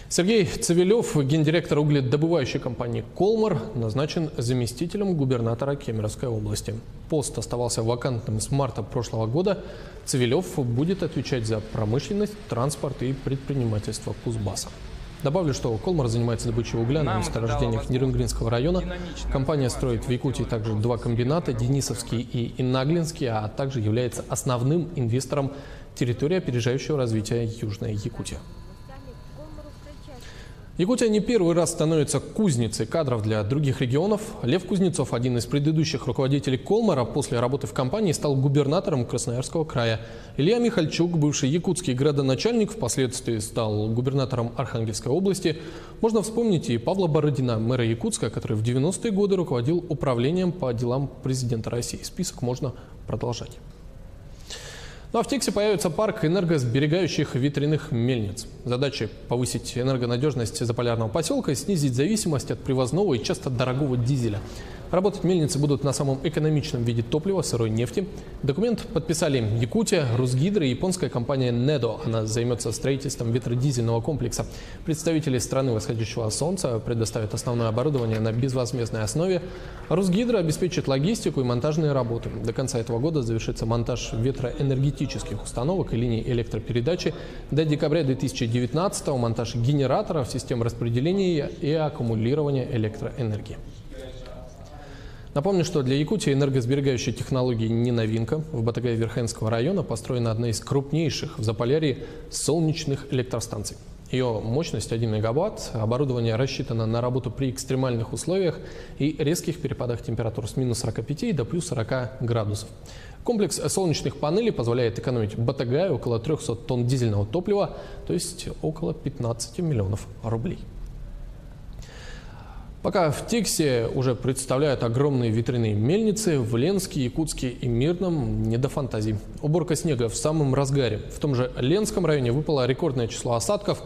Сергей Цивилев, гендиректор угледобывающей компании «Колмар», назначен заместителем губернатора Кемеровской области. Пост оставался вакантным с марта прошлого года. Цивилев будет отвечать за промышленность, транспорт и предпринимательство Кузбасса. Добавлю, что «Колмар» занимается добычей угля на месторождениях Нерюнгринского района. Компания строит в Якутии также 2 комбината – Денисовский и Иннаглинский, а также является основным инвестором территории опережающего развития Южной Якутии. Якутия не первый раз становится кузницей кадров для других регионов. Лев Кузнецов, один из предыдущих руководителей «Колмара», после работы в компании стал губернатором Красноярского края. Илья Михальчук, бывший якутский градоначальник, впоследствии стал губернатором Архангельской области. Можно вспомнить и Павла Бородина, мэра Якутска, который в 90-е годы руководил управлением по делам президента России. Список можно продолжать. Ну а в Тиксе появится парк энергосберегающих ветряных мельниц. Задача – повысить энергонадежность заполярного поселка и снизить зависимость от привозного и часто дорогого дизеля. Работать мельницы будут на самом экономичном виде топлива – сырой нефти. Документ подписали Якутия, Русгидро и японская компания «Недо». Она займется строительством ветродизельного комплекса. Представители страны восходящего солнца предоставят основное оборудование на безвозмездной основе. Русгидро обеспечит логистику и монтажные работы. До конца этого года завершится монтаж ветроэнергетических установок и линий электропередачи. До декабря 2019-го монтаж генераторов, систем распределения и аккумулирования электроэнергии. Напомню, что для Якутии энергосберегающие технологии не новинка. В Батагае-Верхенского района построена одна из крупнейших в Заполярье солнечных электростанций. Ее мощность 1 мегаватт, оборудование рассчитано на работу при экстремальных условиях и резких перепадах температур с минус 45 до плюс 40 градусов. Комплекс солнечных панелей позволяет экономить Батагаю около 300 тонн дизельного топлива, то есть около 15 миллионов рублей. Пока в Тиксе уже представляют огромные ветряные мельницы, в Ленске, Якутске и Мирном не до фантазий. Уборка снега в самом разгаре. В том же Ленском районе выпало рекордное число осадков.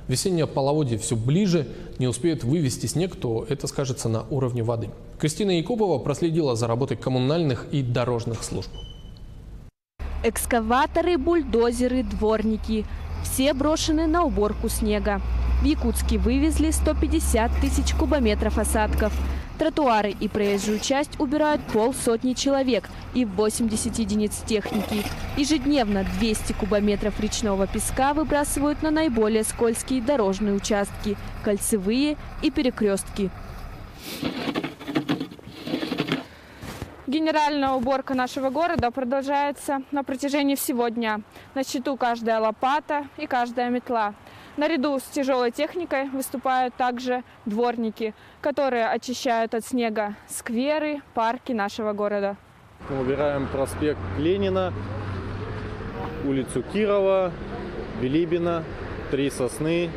Весеннее половодье все ближе. Не успеют вывести снег, то это скажется на уровне воды. Кристина Якупова проследила за работой коммунальных и дорожных служб. Экскаваторы, бульдозеры, дворники – все брошены на уборку снега. В Якутске вывезли 150 тысяч кубометров осадков. Тротуары и проезжую часть убирают 500 человек и 80 единиц техники. Ежедневно 200 кубометров речного песка выбрасывают на наиболее скользкие дорожные участки, кольцевые и перекрестки. Генеральная уборка нашего города продолжается на протяжении всего дня. На счету каждая лопата и каждая метла. Наряду с тяжелой техникой выступают также дворники, которые очищают от снега скверы, парки нашего города. Мы убираем проспект Ленина, улицу Кирова, Билибина, Три Сосны,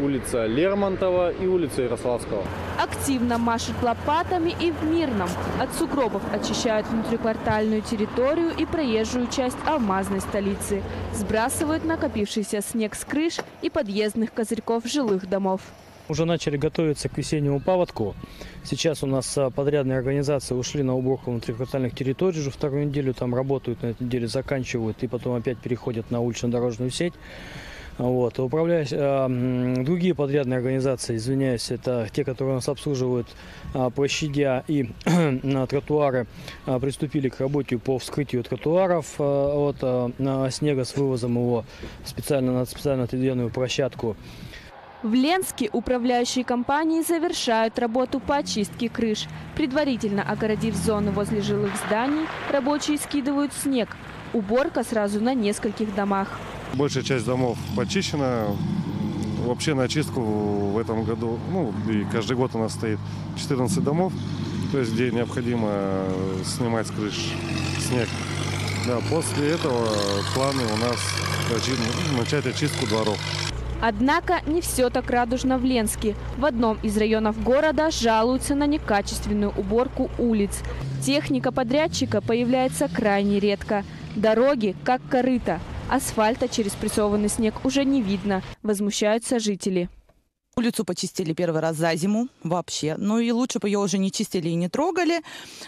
улица Лермонтова и улица Ярославского. Активно машут лопатами и в Мирном. От сугробов очищают внутриквартальную территорию и проезжую часть алмазной столицы. Сбрасывают накопившийся снег с крыш и подъездных козырьков жилых домов. Уже начали готовиться к весеннему паводку. Сейчас у нас подрядные организации ушли на уборку внутриквартальных территорий уже вторую неделю. Там работают, на этой неделе заканчивают и потом опять переходят на улично-дорожную сеть. Вот. Другие подрядные организации, извиняюсь, это те, которые нас обслуживают площадя и тротуары, приступили к работе по вскрытию тротуаров от снега с вывозом его на специально отведенную площадку. В Ленске управляющие компании завершают работу по очистке крыш. Предварительно огородив зоны возле жилых зданий, рабочие скидывают снег. Уборка сразу на нескольких домах. Большая часть домов почищена. Вообще на очистку в этом году, и каждый год у нас стоит 14 домов, то есть где необходимо снимать с крыш снег. Да, после этого планы у нас начать очистку дворов. Однако не все так радужно в Ленске. В одном из районов города жалуются на некачественную уборку улиц. Техника подрядчика появляется крайне редко. Дороги как корыто. Асфальта через прессованный снег уже не видно. Возмущаются жители. Улицу почистили первый раз за зиму вообще. Ну и лучше бы ее уже не чистили и не трогали.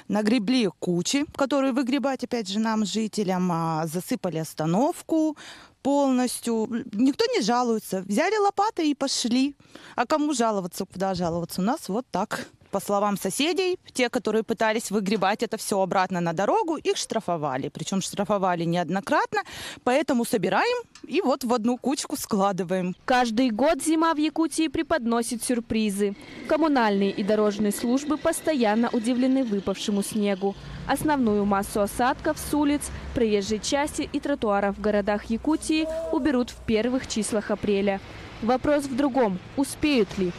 Нагребли кучи, которые выгребать опять же нам, жителям. Засыпали остановку полностью. Никто не жалуется. Взяли лопаты и пошли. А кому жаловаться, куда жаловаться? У нас вот так. По словам соседей, те, которые пытались выгребать это все обратно на дорогу, их штрафовали. Причем штрафовали неоднократно, поэтому собираем и вот в одну кучку складываем. Каждый год зима в Якутии преподносит сюрпризы. Коммунальные и дорожные службы постоянно удивлены выпавшему снегу. Основную массу осадков с улиц, проезжей части и тротуаров в городах Якутии уберут в первых числах апреля. Вопрос в другом – успеют ли?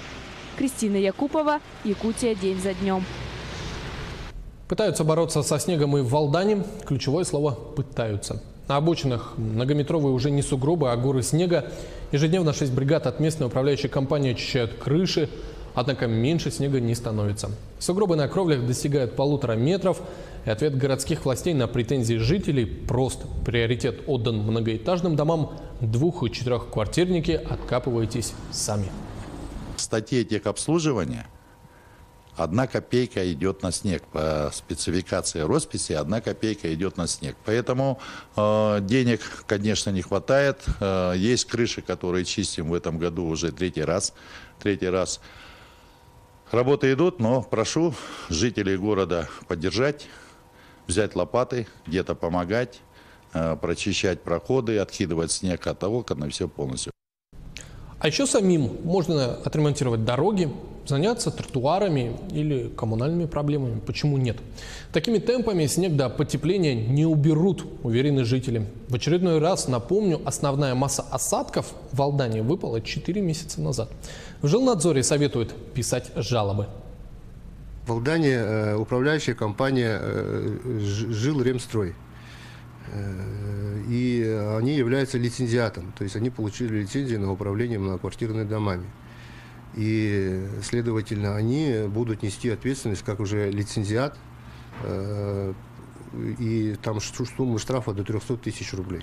Кристина Якупова, Якутия день за днем. Пытаются бороться со снегом и в Валдане. Ключевое слово «пытаются». На обочинах многометровые уже не сугробы, а горы снега. Ежедневно 6 бригад от местной управляющей компании очищают крыши. Однако меньше снега не становится. Сугробы на кровлях достигают 1,5 метров. И ответ городских властей на претензии жителей прост. Приоритет отдан многоэтажным домам. 2- и 4-квартирники откапывайтесь сами. В статье техобслуживания 1 копейка идет на снег. По спецификации росписи 1 копейка идет на снег. Поэтому денег, конечно, не хватает. Есть крыши, которые чистим в этом году уже третий раз. Работы идут, но прошу жителей города поддержать, взять лопаты, где-то помогать, прочищать проходы, откидывать снег от окон и все полностью. А еще самим можно отремонтировать дороги, заняться тротуарами или коммунальными проблемами. Почему нет? Такими темпами снег до потепления не уберут, уверены жители. В очередной раз напомню, основная масса осадков в Валдане выпала 4 месяца назад. В Жилнадзоре советуют писать жалобы. В Валдане управляющая компания «Жилремстрой». И они являются лицензиатом, то есть они получили лицензию на управление многоквартирными домами. И, следовательно, они будут нести ответственность как уже лицензиат, и там сумма штрафа до 300 тысяч рублей.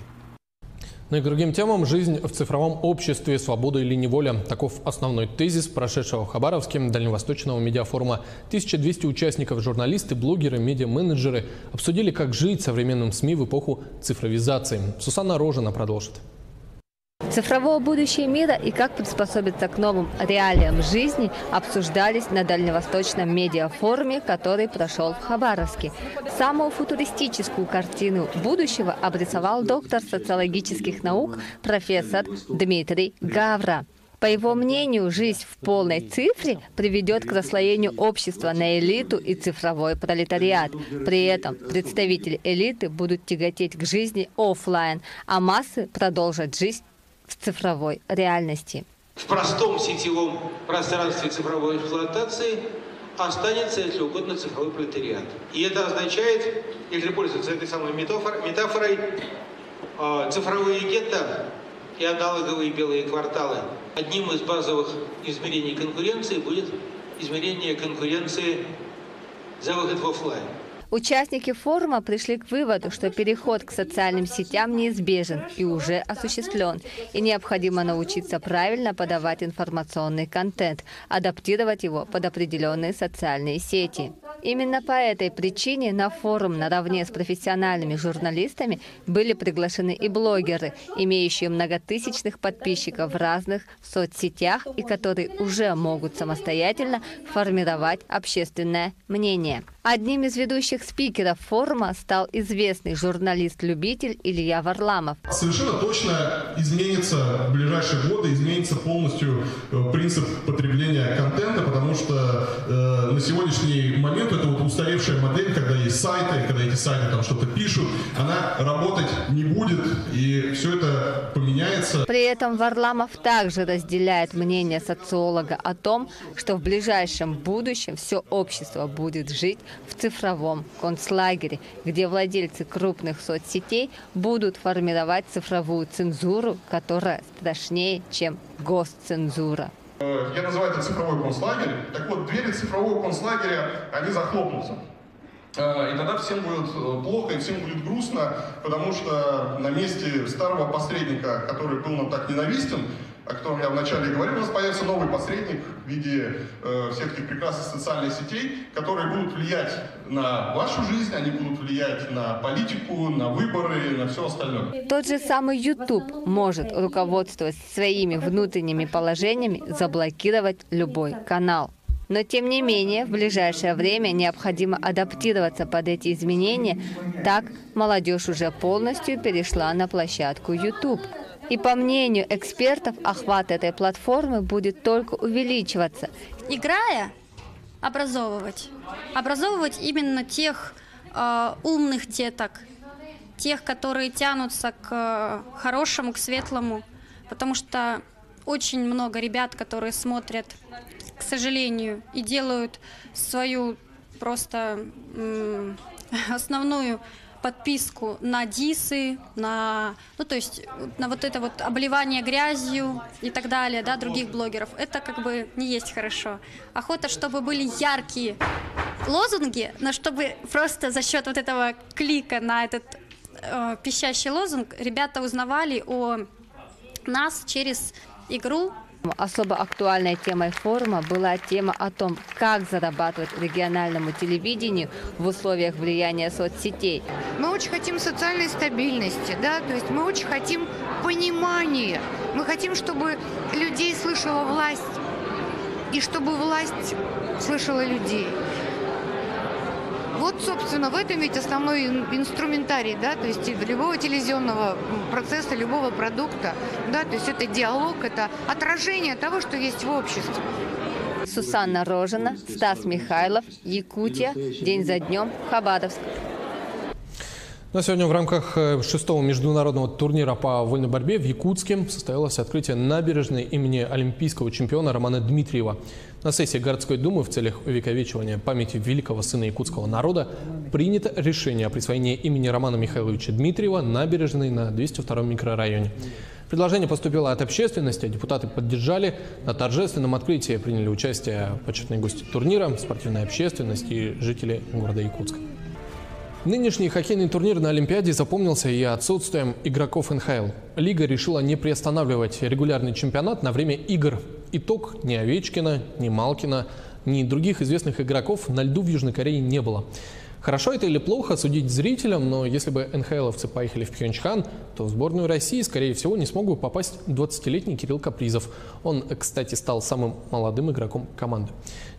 Ну и к другим темам. Жизнь в цифровом обществе, свобода или неволя. Таков основной тезис прошедшего в Хабаровске дальневосточного медиафорума. 1200 участников, журналисты, блогеры, медиа-менеджеры обсудили, как жить современным СМИ в эпоху цифровизации. Сусанна Рожина продолжит. Цифровое будущее мира и как приспособиться к новым реалиям жизни обсуждались на дальневосточном медиафоруме, который прошел в Хабаровске. Самую футуристическую картину будущего обрисовал доктор социологических наук профессор Дмитрий Гавра. По его мнению, жизнь в полной цифре приведет к расслоению общества на элиту и цифровой пролетариат. При этом представители элиты будут тяготеть к жизни офлайн, а массы продолжат жизнь в цифровой реальности. В простом сетевом пространстве цифровой эксплуатации останется, если угодно, цифровой пролетариат. И это означает, если пользоваться этой самой метафорой, цифровые гетто и аналоговые белые кварталы. Одним из базовых измерений конкуренции будет измерение конкуренции за выход в офлайн. Участники форума пришли к выводу, что переход к социальным сетям неизбежен и уже осуществлен, и необходимо научиться правильно подавать информационный контент, адаптировать его под определенные социальные сети. Именно по этой причине на форум наравне с профессиональными журналистами были приглашены и блогеры, имеющие многотысячных подписчиков в разных соцсетях и которые уже могут самостоятельно формировать общественное мнение. Одним из ведущих спикеров форума стал известный журналист-любитель Илья Варламов. Совершенно точно изменится в ближайшие годы, изменится полностью принцип потребления контента, потому что на сегодняшний момент это вот устаревшая модель, когда есть сайты, когда эти сайты там что-то пишут, она работать не будет, и все это поменяется. При этом Варламов также разделяет мнение социолога о том, что в ближайшем будущем все общество будет жить в цифровом концлагере, где владельцы крупных соцсетей будут формировать цифровую цензуру, которая страшнее, чем госцензура. Я называю это цифровой концлагерь. Так вот, двери цифрового концлагеря, они захлопнутся. И тогда всем будет плохо и всем будет грустно, потому что на месте старого посредника, который был нам так ненавистен, о котором я вначале говорил, у нас появится новый посредник в виде всех этих прекрасных социальных сетей, которые будут влиять на вашу жизнь, они будут влиять на политику, на выборы, на все остальное. Тот же самый YouTube может, руководствуясь своими внутренними положениями, заблокировать любой канал. Но, тем не менее, в ближайшее время необходимо адаптироваться под эти изменения. Так, молодежь уже полностью перешла на площадку YouTube. И по мнению экспертов, охват этой платформы будет только увеличиваться. Играя, образовывать именно тех умных деток, тех, которые тянутся к хорошему, к светлому, потому что очень много ребят, которые смотрят, к сожалению, и делают свою просто основную подписку на дисы, на вот это вот обливание грязью и так далее, да, других блогеров. Это как бы не есть хорошо. Охота, чтобы были яркие лозунги, но чтобы просто за счет вот этого клика на этот пищащий лозунг ребята узнавали о нас через игру. Особо актуальной темой форума была тема о том, как зарабатывать региональному телевидению в условиях влияния соцсетей. Мы очень хотим социальной стабильности, да, то есть мы очень хотим понимания. Мы хотим, чтобы людей слышала власть и чтобы власть слышала людей. Вот, собственно, в этом ведь основной инструментарий, да, то есть любого телевизионного процесса, любого продукта, да, то есть это диалог, это отражение того, что есть в обществе. Сусанна Рожина, Стас Михайлов, Якутия, день за днем, Хабаровск. На сегодня в рамках 6-го международного турнира по вольной борьбе в Якутске состоялось открытие набережной имени олимпийского чемпиона Романа Дмитриева. На сессии городской думы в целях увековечивания памяти великого сына якутского народа принято решение о присвоении имени Романа Михайловича Дмитриева набережной на 202-м микрорайоне. Предложение поступило от общественности, депутаты поддержали. На торжественном открытии приняли участие почетные гости турнира, спортивная общественность и жители города Якутска. Нынешний хоккейный турнир на Олимпиаде запомнился и отсутствием игроков НХЛ. Лига решила не приостанавливать регулярный чемпионат на время игр. Итог: ни Овечкина, ни Малкина, ни других известных игроков на льду в Южной Корее не было. Хорошо это или плохо, судить зрителям, но если бы НХЛовцы поехали в Пхенчхан, то в сборную России, скорее всего, не смог бы попасть 20-летний Кирилл Капризов. Он, кстати, стал самым молодым игроком команды.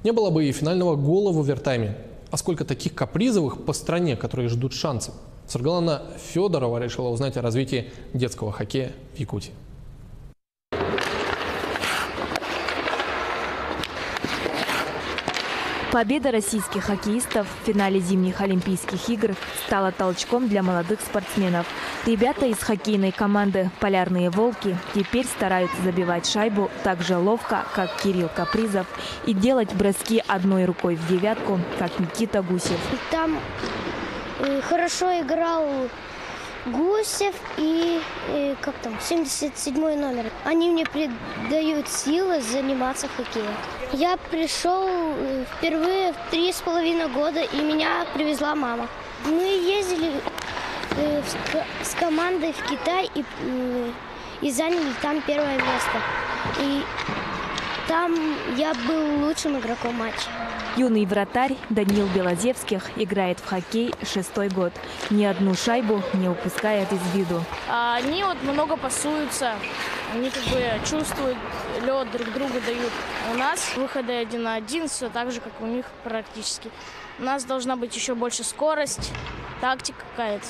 Не было бы и финального гола в овертайме. А сколько таких Капризовых по стране, которые ждут шансов? Саргалана Федорова решила узнать о развитии детского хоккея в Якутии. Победа российских хоккеистов в финале зимних Олимпийских игр стала толчком для молодых спортсменов. Ребята из хоккейной команды «Полярные волки» теперь стараются забивать шайбу так же ловко, как Кирилл Капризов, и делать броски одной рукой в девятку, как Никита Гусев. Там хорошо играл Гусев и как там, 77-й номер. Они мне придают силы заниматься хоккеем. Я пришел впервые в 3,5 года, и меня привезла мама. Мы ездили с командой в Китай и заняли там первое место. И там я был лучшим игроком матча. Юный вратарь Даниил Белозевских играет в хоккей 6-й год. Ни одну шайбу не упускает из виду. Они вот много пасуются, они как бы чувствуют лед, друг другу дают. У нас выходы 1 на 1, все так же, как у них практически. У нас должна быть еще больше скорость, тактика какая-то.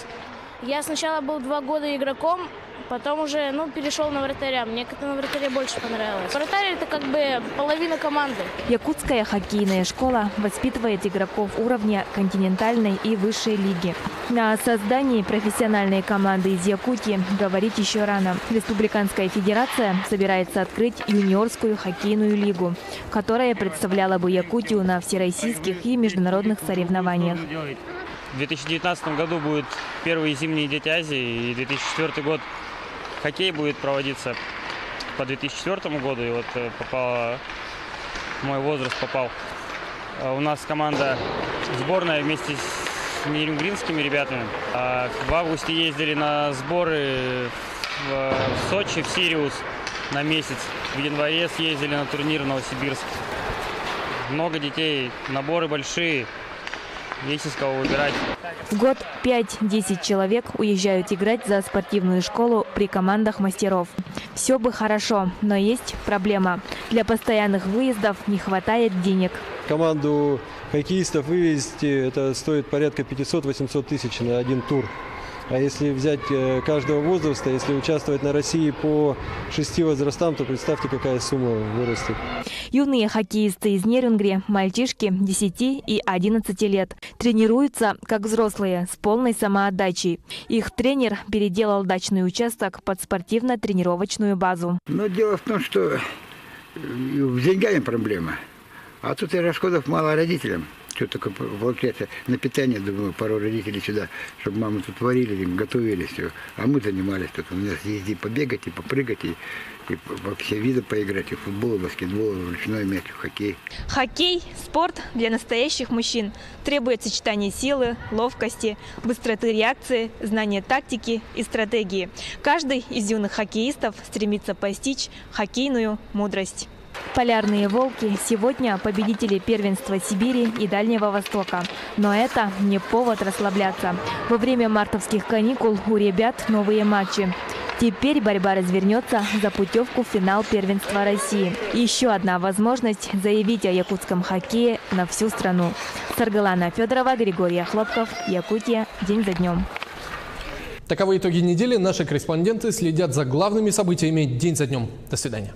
Я сначала был 2 года игроком, потом уже перешел на вратаря. Мне как-то на вратаре больше понравилось. Вратарь – это как бы половина команды. Якутская хоккейная школа воспитывает игроков уровня континентальной и высшей лиги. О создании профессиональной команды из Якутии говорить еще рано. Республиканская федерация собирается открыть юниорскую хоккейную лигу, которая представляла бы Якутию на всероссийских и международных соревнованиях. В 2019 году будут первые зимние Дети Азии, и 2004 год хоккей будет проводиться по 2004 году. И вот мой возраст попал. У нас команда сборная вместе с нерюнгринскими ребятами. В августе ездили на сборы в Сочи, в Сириус на месяц. В январе съездили на турнир в Новосибирск. Много детей, наборы большие. Есть из кого выбирать. В год 5-10 человек уезжают играть за спортивную школу при командах мастеров. Все бы хорошо, но есть проблема. Для постоянных выездов не хватает денег. Команду хоккеистов вывести, это стоит порядка 500-800 тысяч на один тур. А если взять каждого возраста, если участвовать на России по 6 возрастам, то представьте, какая сумма вырастет. Юные хоккеисты из Нерюнгри, мальчишки 10 и 11 лет, тренируются как взрослые, с полной самоотдачей. Их тренер переделал дачный участок под спортивно-тренировочную базу. Но дело в том, что с деньгами проблема, а тут и расходов мало родителям. Что такое получается на питание, думаю, пару родителей сюда, чтобы мамы тут варили, им готовили все. А мы занимались тут. У нас езди побегать, и попрыгать, и во все виды поиграть, и в футбол, и в баскетбол, и в ручной мяч, и в хоккей. Хоккей – спорт для настоящих мужчин. Требует сочетания силы, ловкости, быстроты реакции, знания тактики и стратегии. Каждый из юных хоккеистов стремится постичь хоккейную мудрость. Полярные волки сегодня победители первенства Сибири и Дальнего Востока. Но это не повод расслабляться. Во время мартовских каникул у ребят новые матчи. Теперь борьба развернется за путевку в финал первенства России. Еще одна возможность заявить о якутском хоккее на всю страну. Саргалана Федорова, Григорий Хлопков, Якутия. День за днем. Таковы итоги недели. Наши корреспонденты следят за главными событиями день за днем. До свидания.